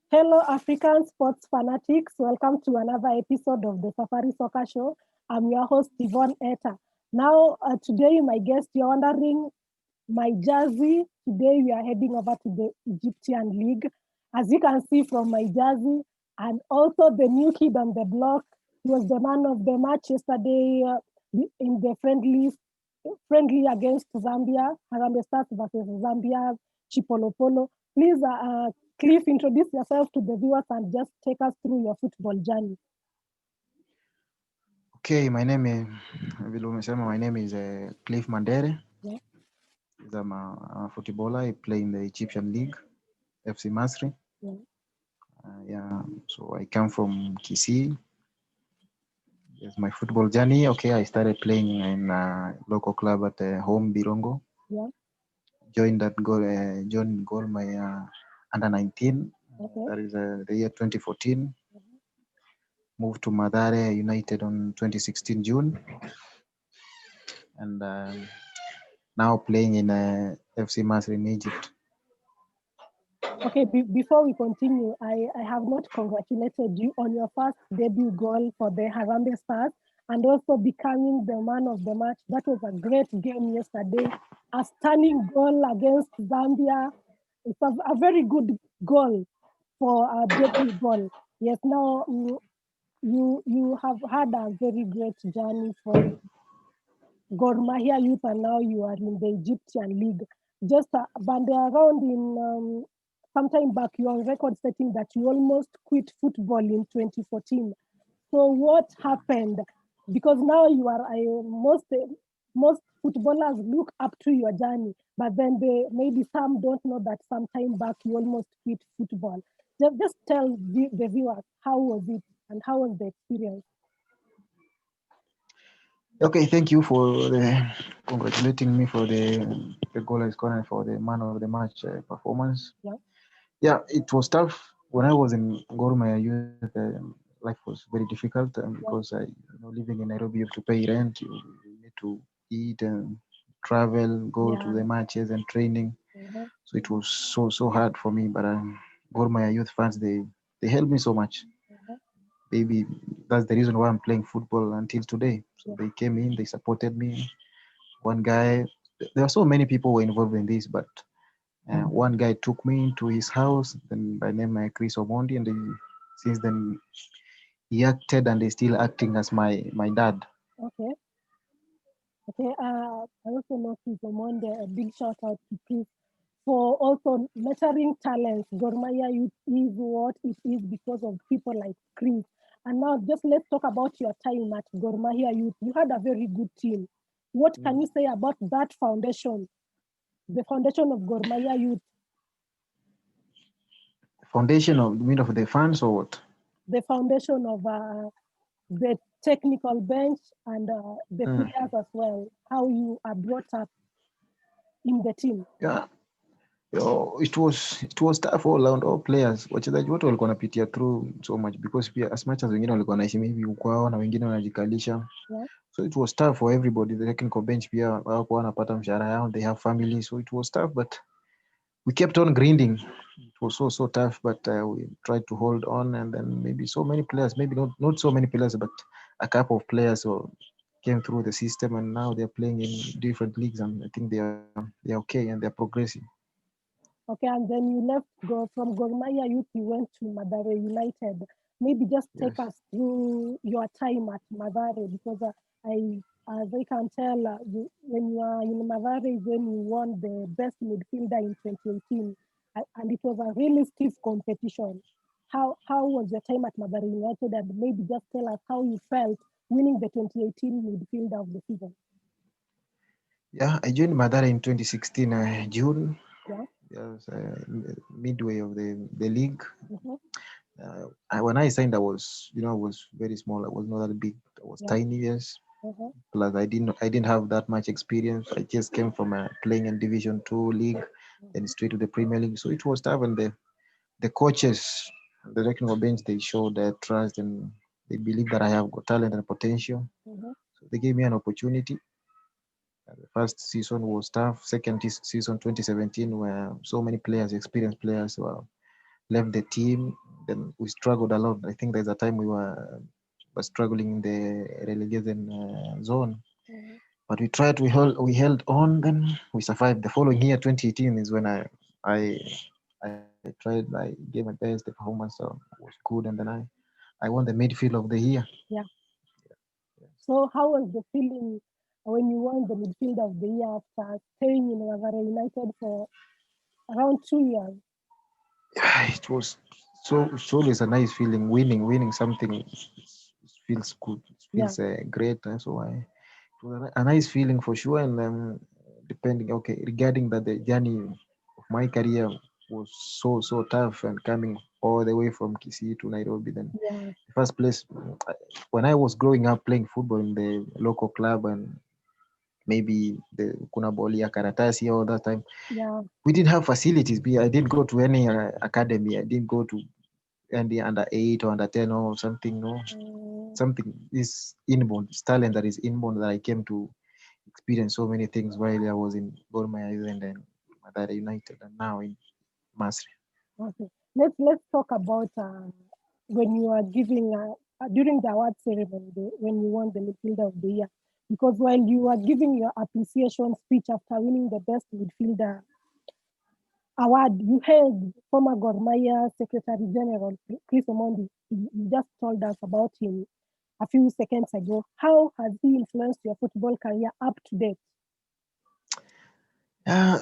Hello, African sports fanatics. Welcome to another episode of the Safari Soccer Show. I'm your host, Yvonne Etta. Now, today, my guest, you're wondering my jersey. Today, we are heading over to the Egyptian League. As you can see from my jersey, and also the new kid on the block, he was the man of the match yesterday in the friendly against Zambia, Harambee Stars versus Zambia, Chipolopolo. Please, Cliff, introduce yourself to the viewers and just take us through your football journey. Okay, my name is Cliff Mandere. Yeah. I'm a footballer. I play in the Egyptian League, FC Masri. Yeah. So I come from Kisii. Yes, my football journey. Okay, I started playing in a local club at home Birongo. Yeah. Joined Gor Mahia under 19. Okay. That is the year 2014. Mhm. Moved to Madare United on 2016 June, and now playing in FC Masri in Egypt. Okay, before we continue, I have not congratulated you on your first debut goal for the Harambee Stars and also becoming the man of the match. That was a great game yesterday. A stunning goal against Zambia. It's a very good goal for a debut goal. Yes, now you have had a very great journey from Gor Mahia youth, and now you are in the Egyptian League. Just but around in sometime back, you are record setting that you almost quit football in 2014. So what happened? Because now you are most footballers look up to your journey, but then maybe some don't know that sometime back you almost quit football. Just tell the viewers how was it and how was the experience. Okay, thank you for congratulating me for the goal I scored and for the man of the match performance. Yeah. Yeah, it was tough when I was in Gor Mahia youth. Life was very difficult because Yeah. living in Nairobi, you have to pay rent, you need to eat and travel, go to Yeah. the matches and training. Mhm. So it was so hard for me. But Gor Mahia youth fans, they helped me so much. Mhm. Maybe that's the reason why I'm playing football until today. So Yeah. they came in, they supported me. One guy, there are so many people who were involved in this, but one guy took me into his house, then by name Chris Omondi, and since then he acted and is still acting as my dad. Okay. Okay. I also know Chris Omonde. A big shout out to Chris for also nurturing talents. Gor Mahia Youth is what it is because of people like Chris. And now just let's talk about your time at Gor Mahia Youth. You had a very good team. What can Mm. you say about that foundation, the foundation of Gor Mahia Youth, Foundation of mean of the fans or what? the foundation of the technical bench and the Mm. players as well, how you are brought up in the team? Yeah. It was tough all around, all players wachezaji wote walikuwa wanapitia through so much because pia as much as wengine walikuwa naishi maybe kwao na wengine wanajikalisha, Yeah. so it was tough for everybody. The technical bench pia hawakuwa wanapata mshahara yao, they have family, so it was tough, but we kept on grinding. It was so tough, but we tried to hold on, and then maybe so many players, maybe not so many players, but a couple of players came through the system, and now they're playing in different leagues, and I think they're okay and they're progressing. Okay, and then you left go from Gor Mahia Youth, you went to Madare United. Maybe just take Yes. us through your time at Madare because as I can tell, when you are in Madare is when you won the best midfielder in 2018, and it was a really stiff competition. How was your time at Madare United, and maybe just tell us how you felt winning the 2018 midfielder of the season? Yeah, I joined Madara in 2016 June. Yeah. Yes, midway of the league. Mm-hmm. When I signed, I was very small. I was not that big. I was Yeah. tiny, yes. Mm-hmm. Plus, I didn't have that much experience. I just came from playing in Division Two league, then straight to the Premier League. So it was tough, and the coaches, the technical bench, they showed their trust and they believe that I have got talent and potential. Mm-hmm. So they gave me an opportunity. The first season was tough. Second season, 2017, where so many players, experienced players, were left the team. Then we struggled a lot. I think there's a time we were struggling in the relegation zone, Mhm. but we held on. Then we survived. The following year, 2018, is when I I tried. I gave my best. The performance was good, and then I won the midfield of the year. Yeah. So how was the feeling when you won the midfield of the year after staying in Mathare United for around 2 years? It was it's always a nice feeling. Winning something feels good. It Yeah. feels great. So it was a nice feeling for sure. And depending, okay, regarding that, the journey of my career was so tough, and coming all the way from Kisii to Nairobi. Then Yeah. the first place, when I was growing up playing football in the local club, and maybe the kuna boli ya karatasi all that time, Yeah. we didn't have facilities. I didn't go to any academy. I didn't go to any under 8 or under 10 or something. No, Mm, something is inborn, it's talent that is inborn, that I came to experience so many things while I was in Gor Mahia and then Madrid United, and now in Masri. okay. Let's talk about when you are giving during the award ceremony when you won the midfielder of the year. Because while you are giving your appreciation speech after winning the best midfielder award, you heard former Gor Mahia Secretary General Chris Omondi. He just told us about him a few seconds ago. How has he influenced your football career up to date?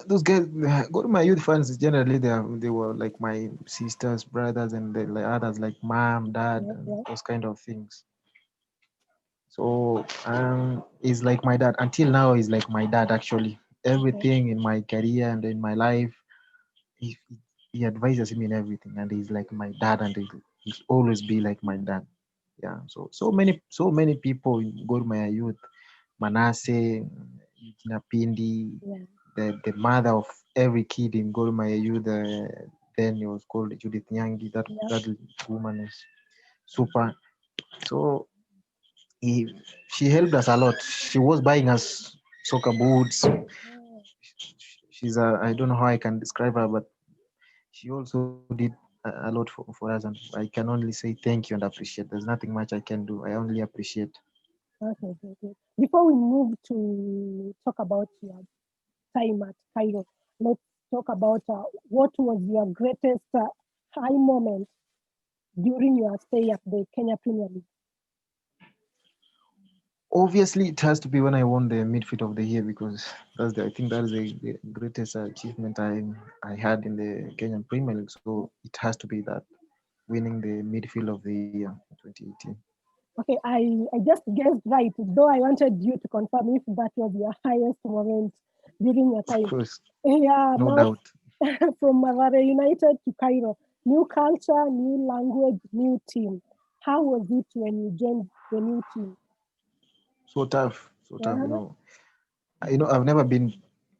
Those guys, go to my youth fans. Generally, they were like my sisters, brothers, and like others, like mom, dad, Yeah, and yeah, those kind of things. So he's like my dad. Until now, he's like my dad. Actually, okay, everything in my career and in my life, he, he advises me in everything, and he's like my dad, and he'll always be like my dad. Yeah. So many people in Gor Mahia youth, Manasseh, Pindi, yeah, the mother of every kid in Gor Mahia youth. Then it was called Judith Nyangi. yeah, That woman is super. So he, she helped us a lot. She was buying us soccer boots. mm, She's a, I don't know how I can describe her, but she also did a lot for us, and I can only say thank you and appreciate. There's nothing much I can do. I only appreciate. okay, okay, okay. Before we move to talk about your time at Cairo, let's talk about what was your greatest high moment during your stay at the Kenya Premier League. Obviously, it has to be when I won the midfield of the year, because I think that is the greatest achievement I had in the Kenyan Premier League. So it has to be that, winning the midfield of the year in 2018. Okay, I just guessed right, though I wanted you to confirm if that was your highest moment during your Of time. course, Yeah, no now doubt. from Mathare United to Cairo, new culture, new language, new team. How was it when you joined the new team? So tough, so tough. Yeah, I've never been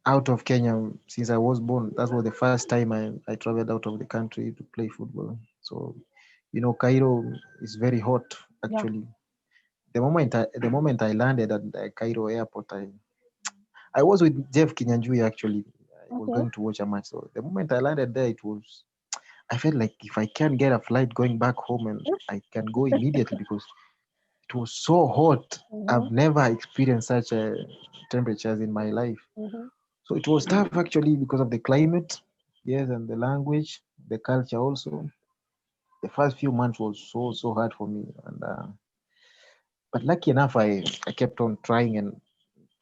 out of Kenya since I was born. That was the first time I traveled out of the country to play football. So, Cairo is very hot yeah, actually. The moment I landed at the Cairo airport, I was with Jeff Kinyanjui actually. I was okay. going to watch a match. So the moment I landed there, I felt like if I can get a flight going back home, and I can go immediately, because it was so hot. Mm-hmm, I've never experienced such temperatures in my life. mm-hmm, So it was tough actually, because of the climate, yes, and the language, the culture also. The first few months was so hard for me, and but lucky enough, I kept on trying and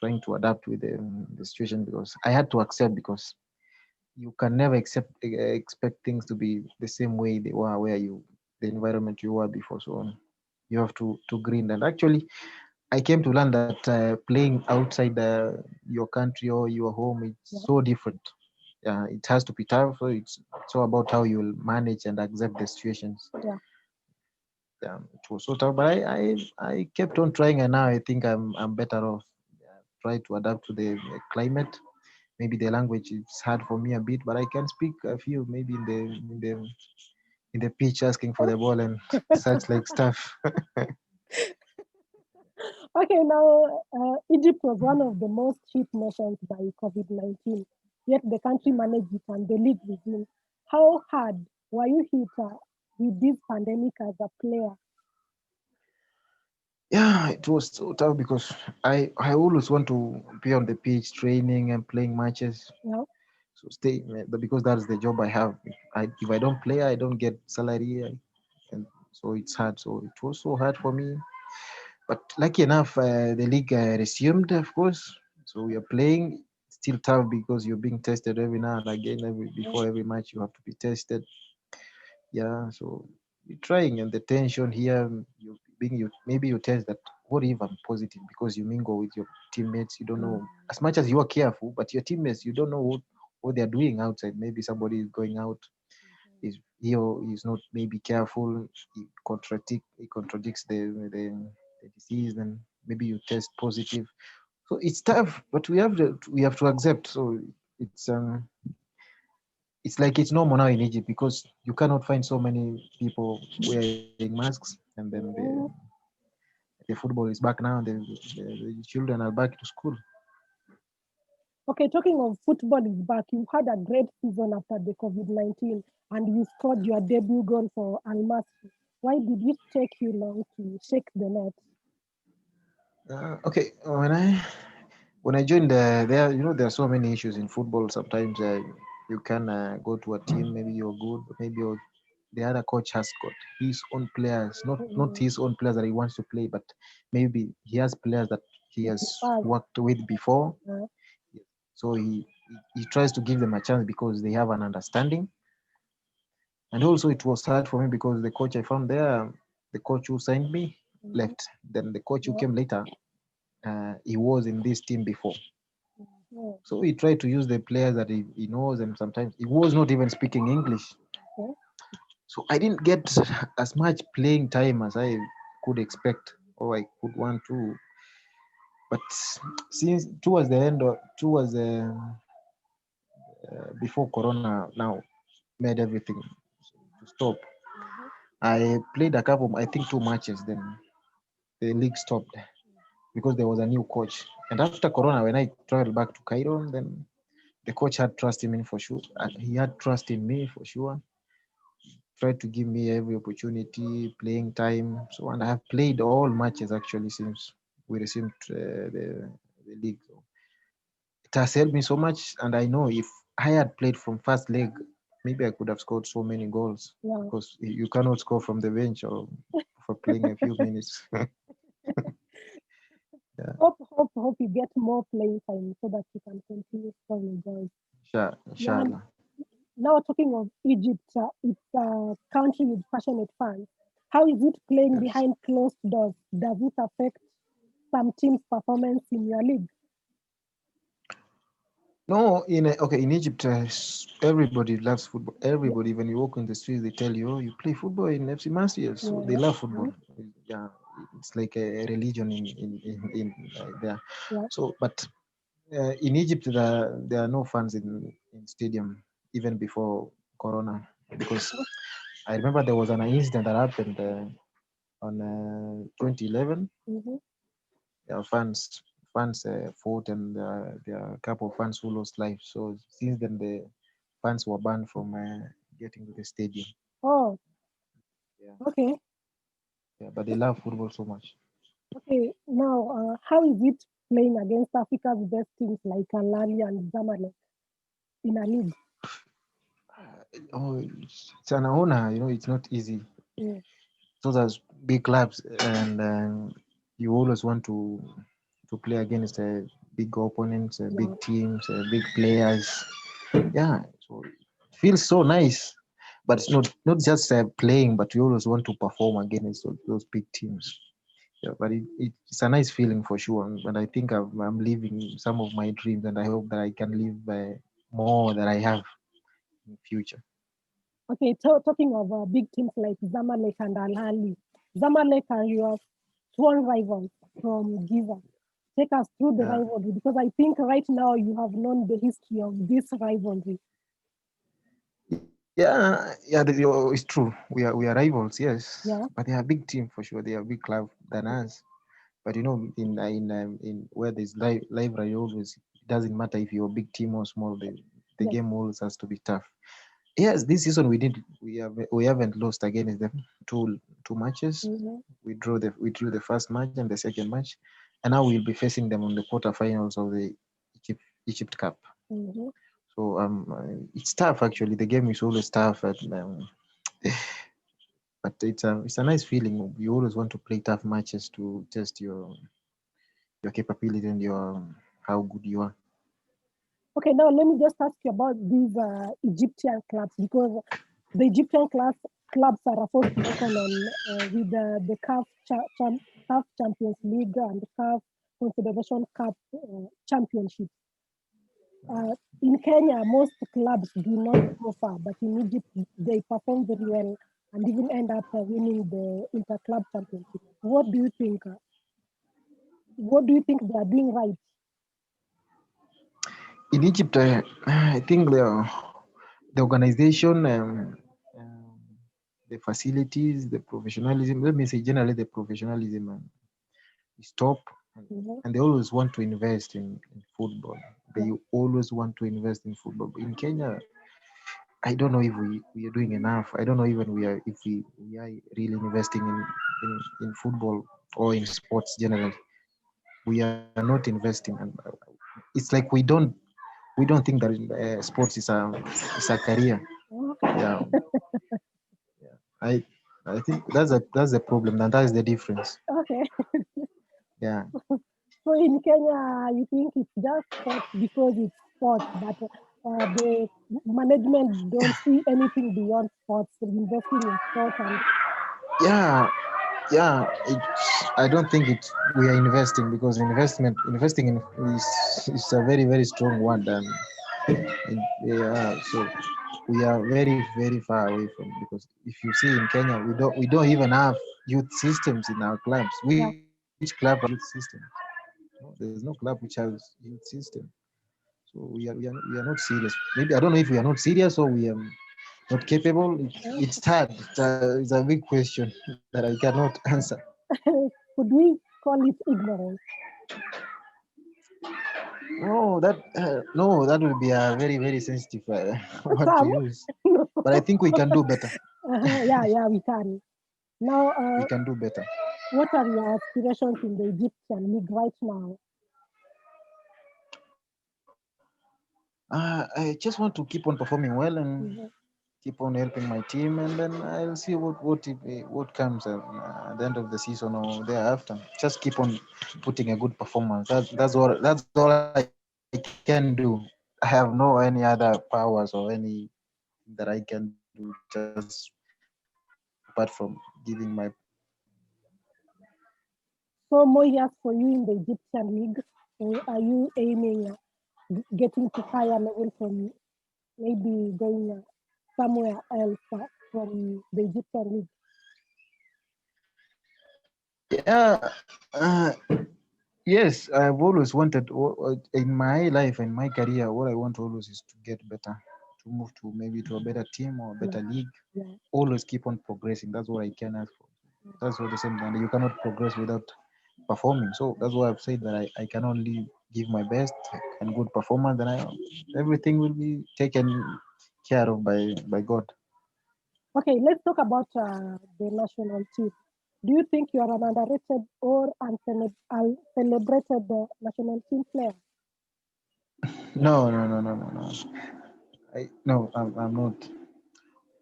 trying to adapt with the situation, because I had to accept, because you can never expect things to be the same way they were where the environment you were before. So you have to grind. And actually, I came to learn that playing outside your country or your home, it's yeah, so different. It has to be tough. So it's all about how you'll manage and accept the situations. yeah. It was so tough, but I kept on trying, and now I think I'm better off. Try to adapt to the climate. Maybe the language is hard for me a bit, but I can speak a few, maybe in the pitch, asking for the ball and such like stuff. Okay, now Egypt was one of the most hit nations by COVID-19, yet the country managed it and the league resumed. How hard were you hit with this pandemic as a player? Yeah, it was so tough because I always want to be on the pitch, training and playing matches. Yeah. So stay, but because that's the job I have. If I don't play, I don't get salary, and so it's hard. So it was so hard for me. But lucky enough, the league resumed, of course. So we are playing. Still tough because you're being tested every now and again. Before every match, you have to be tested. Yeah, so you're trying, and the tension here, you maybe you test that what if I'm positive because you mingle with your teammates. You don't know as much as you are careful, but your teammates you don't know what they're doing outside. Maybe somebody is going out, is he or is not maybe careful. He contradicts the disease, and maybe you test positive. So it's tough, but we have to accept. So it's um it's like it's normal now in Egypt because you cannot find so many people wearing masks, and then Yeah. the football is back now. The children are back to school. Okay, talking of football is back. You had a great season after the COVID-19 and you scored your debut goal for Al Masry. Why did it take you long to shake the net? Okay, when I joined there, there are so many issues in football. Sometimes you can go to a team, maybe you're good, but maybe the other coach has got his own players, not Mm, his own players that he wants to play, but maybe he has players that he he has prefers. worked with before. Uh, So he tries to give them a chance because they have an understanding. And also, it was hard for me because the coach I found there, the coach who signed me, mhm, left. Then the coach who yeah, came later, he was in this team before. yeah, So he tried to use the players that he knows, and sometimes he was not even speaking English. okay. So I didn't get as much playing time as I could expect or I could want to. But since before Corona now made everything to stop, Mhm, I played a couple, I think 2 matches. Then the league stopped because there was a new coach. And after Corona, when I traveled back to Cairo, then the coach had trust in me for sure. He had trust in me for sure. Tried to give me every opportunity, playing time. So, and I have played all matches actually since we resumed the league. So it has helped me so much. And I know if I had played from first leg, maybe I could have scored so many goals yeah. because you cannot score from the bench or for playing a few minutes. Yeah, Hope you get more playing time so that you can continue scoring goals. sure, Now, inshallah. now talking of Egypt, it's a country with passionate fans. How is it playing Yes. behind closed doors? Does it affect some teams' performance in your league? No, in Egypt, everybody loves football. Yeah, Everybody, when you walk in the streets, they tell you, "Oh, you play football in FC Marseille." So they yeah, love football. mhm, Yeah, it's like a religion in there. yeah. So, but in Egypt, there are no fans in stadium even before Corona because I remember there was an incident that happened on 2011. Mm-hmm. Fans fought, and there are a couple of fans who lost life. So since then, the fans were banned from getting to the stadium. Oh, Yeah, okay. yeah, but they love football so much. Okay. Now, how is it playing against Africa's best teams like Al and Zamalek in a league? Oh, it's an honor. It's not easy. Mm, Those are big clubs, and you always want to play against big opponents, big yeah. teams, big players. Yeah, so it feels so nice. But it's not just playing, but you always want to perform against those big teams. Yeah, but it's a nice feeling for sure. And I think I'm living some of my dreams, and I hope that I can live more that I have in future. Okay. Talking of big teams like Zamalek and Al Ahly, Zamalek are your sworn rivals from Giza. Take us through the Yeah, rivalry because I think right now you have known the history of this rivalry. it's true. We are rivals, yes, Yeah. but they are a big team for sure. They are a big club than us. But in where there's rivalry, always it doesn't matter if you're a big team or small. The Yes. game always has to be tough. Yes, this season we haven't lost against them two matches. Mm-hmm. We drew the first match and the second match, and now we'll be facing them on the quarterfinals of the Egypt Cup. Mm-hmm. So it's tough actually. The game is always tough, but it's a nice feeling. You always want to play tough matches to test your capability and your how good you are. Okay, now let me just ask you about these Egyptian clubs, because the Egyptian clubs are supposed to reckon on with the CAF Champions League and the CAF Confederation Cup Championship. In Kenya, most clubs do not go far, but in Egypt, they perform very well and even end up winning the Interclub Championship. What do you think? What do you think they are doing right? In Egypt, I think the organization, the facilities, the professionalism. Let me say generally the professionalism is top, Mhm. and they always want to invest in football. Yeah. They always want to invest in football. But in Kenya, I don't know if we are doing enough. I don't know even we are really investing in football or in sports generally. We are not investing, and it's like we don't think that sports is a career. Okay. Yeah, yeah. I think that's the problem, and that's the difference. Okay. Yeah. So in Kenya, you think it's just sports because it's sports, but the management don't see anything beyond sports, investing in sports, and Yeah, yeah. I don't think we are investing because investing in is a very strong word, yeah. So we are very far away from, because if you see in Kenya we don't even have youth systems in our clubs. yeah. Which club has youth system? No, there's no club which has youth system. So we are not serious. Maybe I don't know if we are not serious or we are not capable. It's hard. It's a big question that I cannot answer. Could we call it ignorance? No, that will be a very sensitive word to Some. use. But I think we can do better. Yeah, yeah, we can. Now, We can do better. what are your aspirations in the Egyptian league right now? I just want to keep on performing well and Mhm. keep on helping my team, and then I'll see what comes at the end of the season or thereafter. Just keep on putting a good performance. That's all I can do. I have no any other powers or any that I can do just apart from giving my So more years for you in the Egyptian league, or are you aiming getting to higher level from maybe going somewhere else from the Egyptian league? yeah. Yes, I've always wanted in my life and my career. What I want always is to get better, to move to maybe to a better team or a Yeah, better league. yeah. Always keep on progressing. That's what I can ask for. That's what the same thing. You cannot progress without performing. So that's why I've said that I can only give my best and good performance, and everything will be taken care of by God. Okay, let's talk about the national team. Do you think you are an underrated or uncelebrated national team player? No. No, I'm not.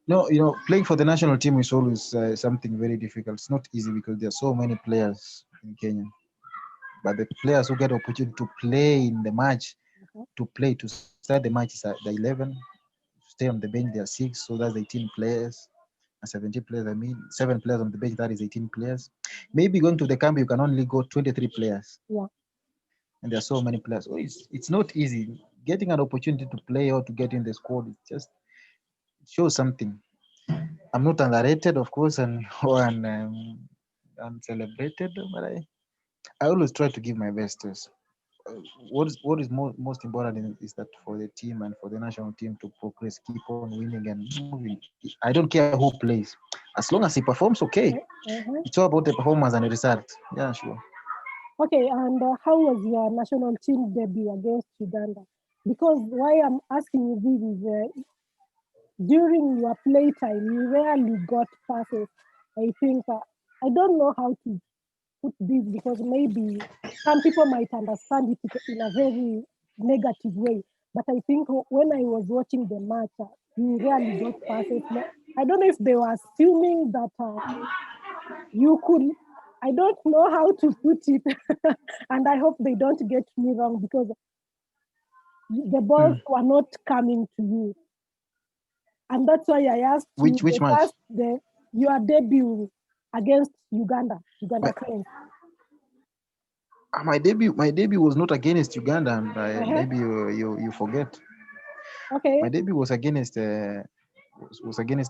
No, playing for the national team is always something very difficult. It's not easy because there are so many players in Kenya. But the players who get opportunity to play in the match, Mhm. to start the match is the 11. Stay on the bench, there are six, so that's 18 players. 17 players, I mean, seven players on the bench, that is 18 players. Maybe going to the camp, you can only go 23 players, Yeah. and there are so many players. So it's not easy. Getting an opportunity to play or to get in the squad, it shows something. I'm not underrated, of course, and or uncelebrated, but I always try to give my best. Yes. What is most important is that for the team and for the national team to progress, keep on winning and moving. I don't care who plays, as long as he performs. Okay, Uh-huh. it's all about the performance and the result. Yeah, sure. Okay, and how was your national team debut against Uganda? Because why I'm asking you this is during your playtime, you rarely got passes. I think I don't know how to put this because maybe some people might understand it in a very negative way. But I think when I was watching the match, you rarely got passes. I don't know if they were assuming that you could. I don't know how to put it, and I hope they don't get me wrong because the balls were not coming to you, and that's why I asked you Which match? your debut against Uganda Cranes. My debut was not against Uganda, and maybe you forget. Okay. My debut was against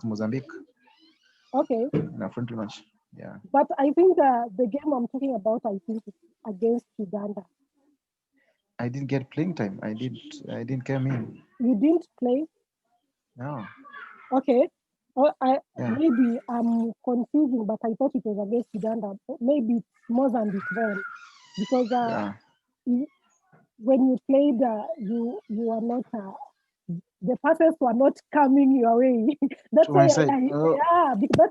Mozambique. Okay. In a friendly match. Yeah. But I think the game I'm talking about, I think, is against Uganda. I didn't get playing time. I didn't come in. You didn't play? No. Okay. Maybe I'm confusing, but I thought it was against Uganda. Maybe it's Mozambique then, because when you played, you were not. The passes were not coming your way. That's why that's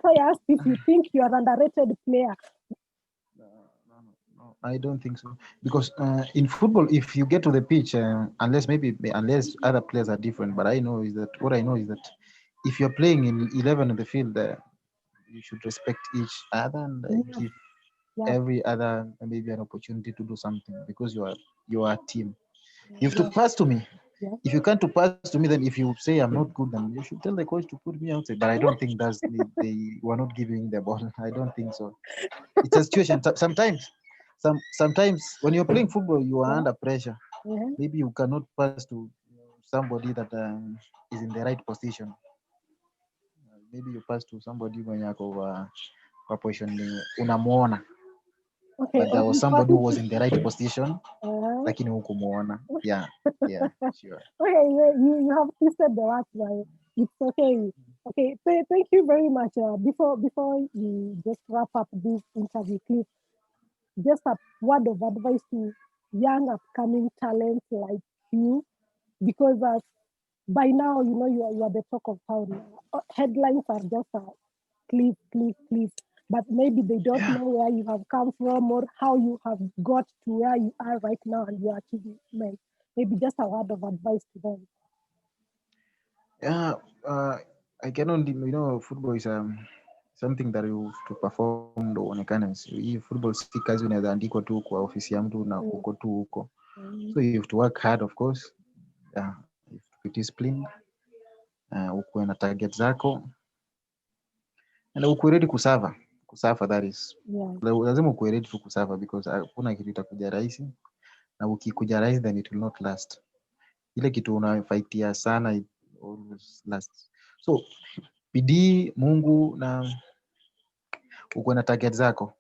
why I asked if you think you are an underrated player. No, I don't think so. Because in football, if you get to the pitch, unless other players are different, but what I know is that if you're playing in 11 in the field, you should respect each other and give every other maybe an opportunity to do something because you are a team. You have to pass to me. Yeah. If you can't pass to me, then if you say I'm not good, then you should tell the coach to put me outside. But I don't think they were not giving the ball. I don't think so. It's a situation. Sometimes when you're playing football, you are under pressure. Maybe you cannot pass to somebody that is in the right position. Maybe you pass to somebody when you're kwa position unamuona. Okay, but there was somebody who was in the right position, lakini hukumuona. Yeah, sure. Okay, you have twisted the words, right? It's okay. Okay, thank you very much. Before you just wrap up this interview, please, just a word of advice to young upcoming talents like you, because by now you are the talk of town. Headlines are just please, but maybe they don't know where you have come from or how you have got to where you are right now and your achievement. Maybe just a word of advice to them. Yeah, I can only, football is something that you have to perform ndo uonekane. Hii football si kazi unaweza andikwa tu kwa ofisi ya mtu na uko tu huko. So you have to work hard, of course. Yeah, you have to be disciplined. Ukuwe na target zako. And ukuwe ready kusava. Kusava, that is. Lazima ukuwe ready to kusava because hakuna kitu itakuja rahisi. Na ukikuja rahisi, then it will not last. Ile kitu unafaitia sana, it always lasts. So, bidii, Mungu na ukuwe na target zako.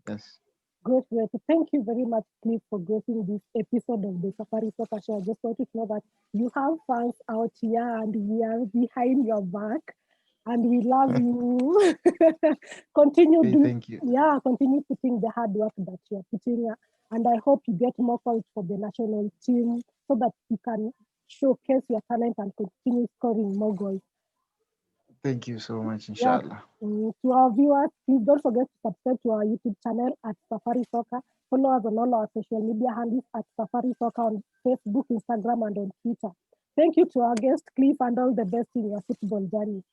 Yes. Great. Thank you very much, Cliff, for gracing this episode of the Safari Soccer Show. I just want to know that you have fans out here and we are behind your back and we love you. Thank you. Continue putting the hard work that you're putting. And I hope you get more calls for the national team so that you can showcase your talent and continue scoring more goals. Thank you so much, inshallah. To our viewers, please don't forget to subscribe to our YouTube channel at Safari Soccer. Follow us on all our social media handles at Safari Soccer on Facebook, Instagram, and on Twitter. Thank you to our guest, Cliff, and all the best in your football journey.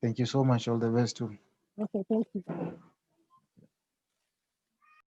Thank you so much. All the best too. Okay, thank you.